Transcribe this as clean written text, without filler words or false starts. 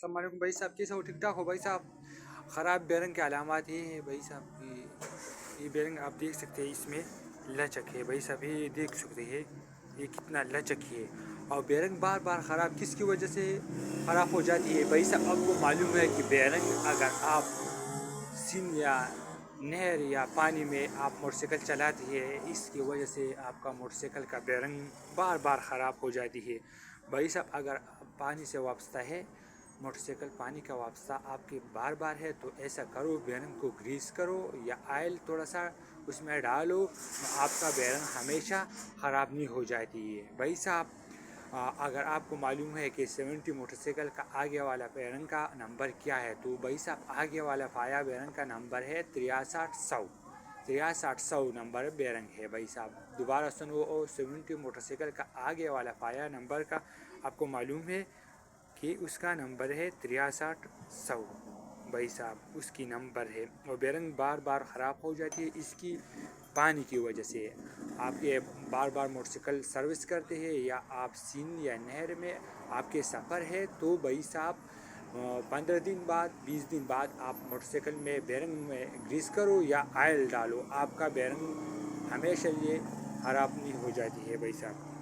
السلام علیکم بھائی صاحب، کیسے ہو؟ ٹھیک ٹھاک ہو بھائی صاحب؟ خراب بیرنگ کے علامات یہ ہیں بھائی صاحب یہ بیرنگ آپ دیکھ سکتے ہیں، اس میں لچک ہے بھائی صاحب، یہ دیکھ سکتے ہیں یہ کتنا لچک ہے. اور بیرنگ بار بار خراب کس کی وجہ سے خراب ہو جاتی ہے بھائی صاحب؟ آپ کو معلوم ہے کہ بیرنگ اگر آپ سن یا نہر یا پانی میں آپ موٹر سائیکل چلاتی ہے، اس کی وجہ سے آپ کا موٹر سائیکل کا بیرنگ بار بار خراب ہو جاتی ہے بھائی صاحب. اگر پانی سے وابستہ ہے موٹر سائیکل، پانی کا وابستہ آپ کے بار بار ہے، تو ایسا کرو، بیرنگ کو گریس کرو یا آئل تھوڑا سا اس میں ڈالو، آپ کا بیرنگ ہمیشہ خراب نہیں ہو جاتی ہے بھائی صاحب. اگر آپ کو معلوم ہے کہ 70 موٹر سائیکل کا آگے والا بیرنگ کا نمبر کیا ہے، تو بھائی صاحب آگے والا فایا بیرنگ کا نمبر ہے 6300. 6300 نمبر بیرنگ ہے بھائی صاحب. دوبارہ سنو، 70 موٹر سائیکل کا آگے والا فایا نمبر کا آپ کو معلوم ہے کہ اس کا نمبر ہے 6300 بھائی صاحب، اس کی نمبر ہے. اور بیرنگ بار بار خراب ہو جاتی ہے اس کی پانی کی وجہ سے. آپ کے بار بار موٹر سائیکل سروس کرتے ہیں یا آپ سین یا نہر میں آپ کے سفر ہے، تو بھائی صاحب 15 دن بعد 20 دن بعد آپ موٹر سائیکل میں بیرنگ میں گریس کرو یا آئل ڈالو، آپ کا بیرنگ ہمیشہ یہ خراب نہیں ہو جاتی ہے بھائی صاحب.